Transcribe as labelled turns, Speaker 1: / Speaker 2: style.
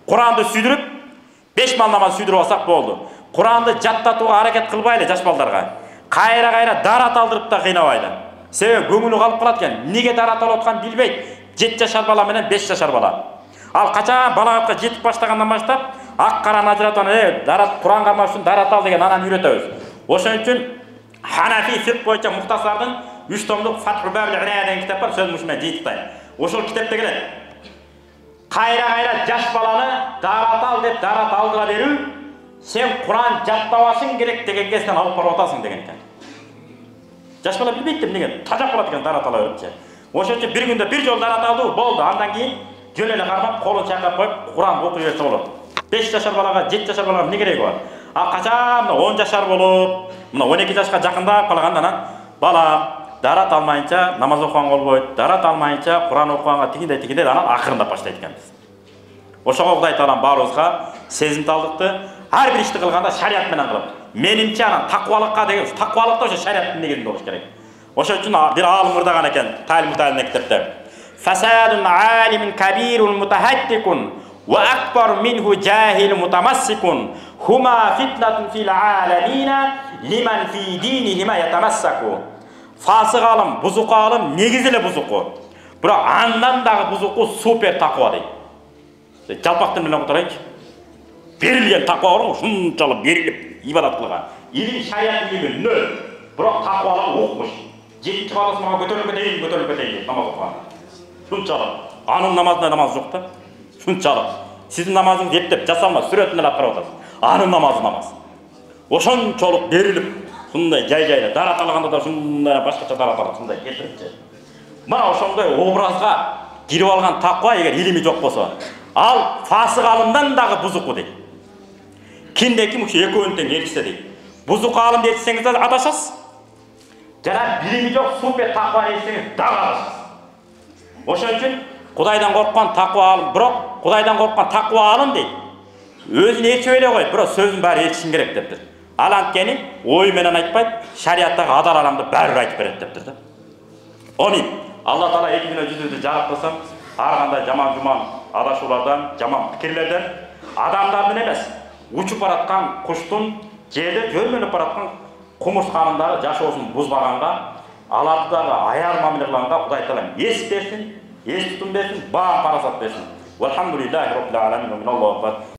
Speaker 1: Құранды сүйдіріп, 5 мал намаз сүйдіріп алсақ болды. Құранды жаттатуға hareket қылбайлы жас балдарға. Қайра дарат алдырып та қинабайды. Себебі көңілі қалып қалады екен. Неге дарат алып отқанын білбейді. 7 жашар бала менен 5 жашар бала. Ал қашан балағатқа жетіп баштағаннан баштап, ақ қараны ажыратуын, дарат Құран қармаш үшін дарат ал деген ананы үйретеміз. Ошон үчүн Ханафи фиқх бойынша Мұхтасардың 3 томдық Фатхул Бабил Иная деген кітап бар, сөз мұшымен жетіптай. Ошол кітапта келеді. Қайра жас баланы дарат ал деп дарат алдыра беру, сен Құран жаттабашың керек деген кезден алып барып атасың деген екен. Жас бала білмейді деп неге тажап қалады екен дарат ала беріп. Ошон үчүн бір күнде бір жол дарат алды, болды. Андан кейін жөн эле кармап, колун чайкап коюп, Құран окуй берсе болот. 5 жашар балага, 7 жашар балага не кереги бар? А качан 10 жашар болуп, мына 12 жашка жакындап калгандан бала дарат алмайынча намаз окуганга болбойт, дарат алмайынча Құран окуганга тигиндей анан акырындап баштайт экенбиз. Ошого Кудай таалам баарыбызга сезимталдыкты, ар бир ишти кылганда шарият менен кылып. Менимче анан таквалыкка деген, таквалык да ошо шариаттын негизинде болуш керек. Ошо үчүн бир алым мырдаган экен, Талим Муталим китепте. Фасадун алимун кабирун мутахаттикун ва акбар минху жахил мутамассикун хума фитнатун фил аламина лиман фи динихима ятамассаку. Фасык алым, бузук алым негизи эле бузуку. Бирок андан дагы бузуку супер таква дейт. Жалпактын менен отурайчы. Берилген таква бар го, ушунчалык берилип ибадат кылган. Илим шарият илими нөл. Бирок таквалык укмуш. 7 баласы мага көтөрүлүп кетейин, намаз окуган. Шунчалык. Анын намазында намаз жок да. Шунчалык. Сиздин намазыңыз эптеп жасалма, сүрөтүн эле карап атасыз. Анын намазы намаз. Ошончолук берилип, шундай жай-жайда дарат алганда да шундай башкача дарат алат, шундай кетирипчи. Мына ошондой образга кирип алган таква эгер илими жок болсо, ал фасык алымдан дагы бузуку дейт. Кимде ким ушу экөөнүн тең элчисе дейт. Бузук алым десеңиз адашасыз. Жана билими жок супер таква десеңиз дагы адашасыз. Ошон үчүн Кудайдан корккан таква алым, бирок Кудайдан корккан таква алым дейт. Өзүн элчип эле койт, бирок сөзүн баары элчишин керек дептир. Ал анткени ой менен айтпайт, шариаттагы адал аламды баары айтып берет дептир да. Оны Алла Таала эки күнө жүзүбүздү жараткылса, ар кандай жаман адашуулардан, жаман пикирлерден адамдардын эмес, учуп бараткан куштун, жерде жөрмөнүп бараткан кумурсканындагы жашоосун бузбаганга, аларды дагы аяр мамиле кылганга Кудай Таала эс берсин, ес тутум берсин, баам парасат берсин. Валхамдулиллахи роббил аламин ва миналлахи